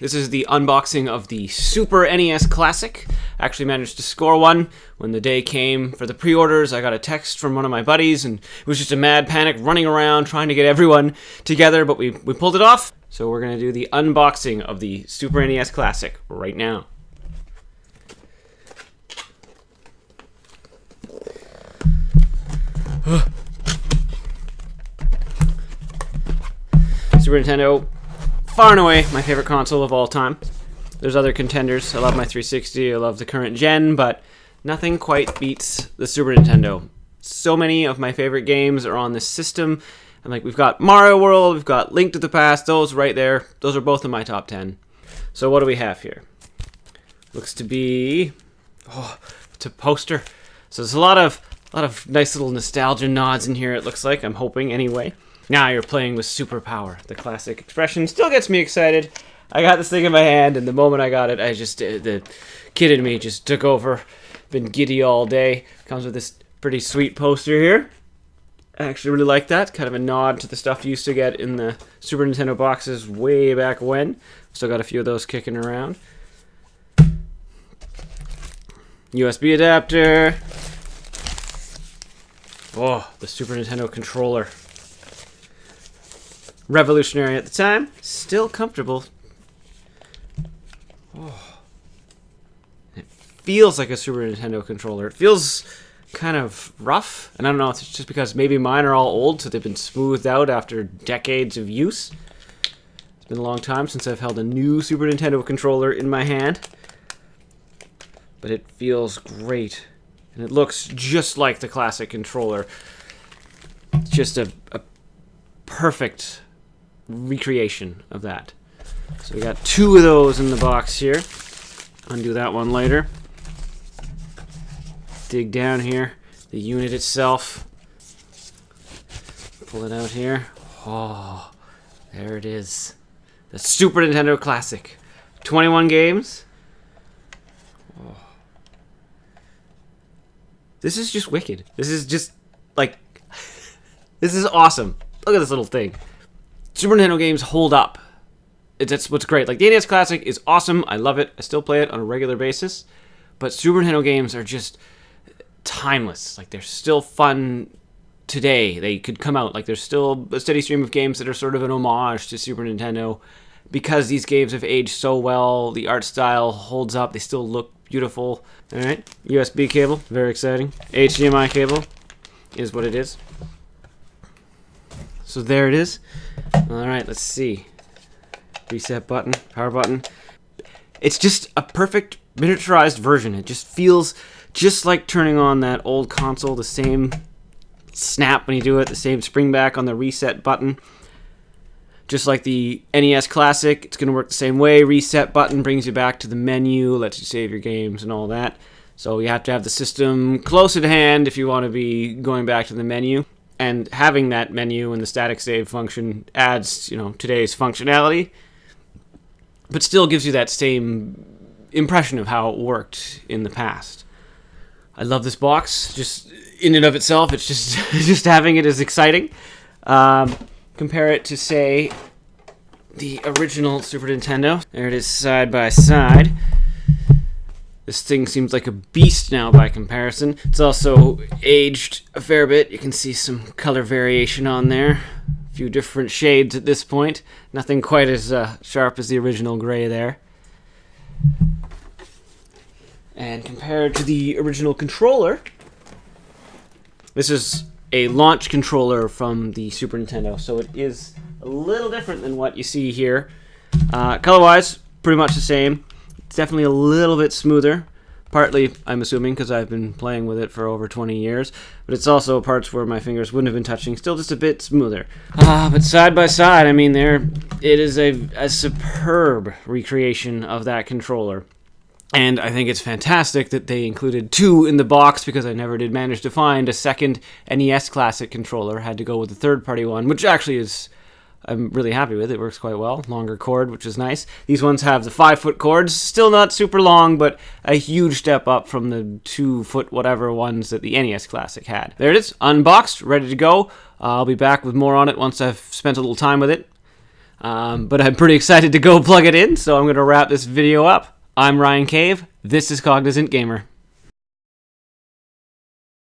This is the unboxing of the Super NES Classic. I actually managed to score one. When the day came for the pre-orders, I got a text from one of my buddies, and it was just a mad panic running around trying to get everyone together, but we pulled it off. So we're going to do the unboxing of the Super NES Classic right now. Super Nintendo, far and away my favorite console of all time. There's other contenders. I love my 360, I love the current gen, but nothing quite beats the Super Nintendo. So many of my favorite games are on this system. And we've got Mario World, we've got Link to the Past, those right there. Those are both in my top 10. So what do we have here? Looks to be, it's a poster. So there's a lot of nice little nostalgia nods in here, it looks like. I'm hoping, anyway. Now you're playing with superpower. The classic expression still gets me excited. I got this thing in my hand, and the moment I got it, the kid in me just took over. Been giddy all day. Comes with this pretty sweet poster here. I actually really like that. Kind of a nod to the stuff you used to get in the Super Nintendo boxes way back when. Still got a few of those kicking around. USB adapter. Oh, the Super Nintendo controller. Revolutionary at the time. Still comfortable. Oh. It feels like a Super Nintendo controller. It feels kind of rough. And I don't know if it's just because maybe mine are all old, so they've been smoothed out after decades of use. It's been a long time since I've held a new Super Nintendo controller in my hand. But it feels great. And it looks just like the classic controller. It's just a perfect recreation of that. So we got two of those in the box here. Undo that one later. Dig down here. The unit itself. Pull it out here. Oh, there it is. The Super Nintendo Classic. 21 games. Oh. This is just wicked. This is just, this is awesome. Look at this little thing. Super Nintendo games hold up. That's what's great. The NES Classic is awesome. I love it. I still play it on a regular basis. But Super Nintendo games are just timeless. They're still fun today. They could come out. There's still a steady stream of games that are sort of an homage to Super Nintendo. Because these games have aged so well, the art style holds up. They still look beautiful. All right. USB cable. Very exciting. HDMI cable is what it is. So there it is. All right, let's see. Reset button, power button. It's just a perfect miniaturized version. It just feels just like turning on that old console. The same snap when you do it, the same spring back on the reset button. Just like the NES Classic, it's going to work the same way. Reset button brings you back to the menu, lets you save your games and all that. So you have to have the system close at hand if you want to be going back to the menu. And having that menu and the static save function adds, today's functionality, but still gives you that same impression of how it worked in the past. I love this box. Just in and of itself, it's just having it is exciting. Compare it to, say, the original Super Nintendo. There it is side by side. This thing seems like a beast now by comparison. It's also aged a fair bit. You can see some color variation on there. A few different shades at this point. Nothing quite as sharp as the original gray there. And compared to the original controller, this is a launch controller from the Super Nintendo. So it is a little different than what you see here. Color-wise, pretty much the same. It's definitely a little bit smoother, partly, I'm assuming, because I've been playing with it for over 20 years, but it's also parts where my fingers wouldn't have been touching, still just a bit smoother. But side by side, it is a superb recreation of that controller. And I think it's fantastic that they included two in the box, because I never did manage to find a second NES Classic controller. I had to go with the third-party one, which actually I'm really happy with. It works quite well. Longer cord, which is nice. These ones have the 5-foot cords. Still not super long, but a huge step up from the 2-foot whatever ones that the NES Classic had. There it is, unboxed, ready to go. I'll be back with more on it once I've spent a little time with it. But I'm pretty excited to go plug it in, so I'm going to wrap this video up. I'm Ryan Cave. This is Cognizant Gamer.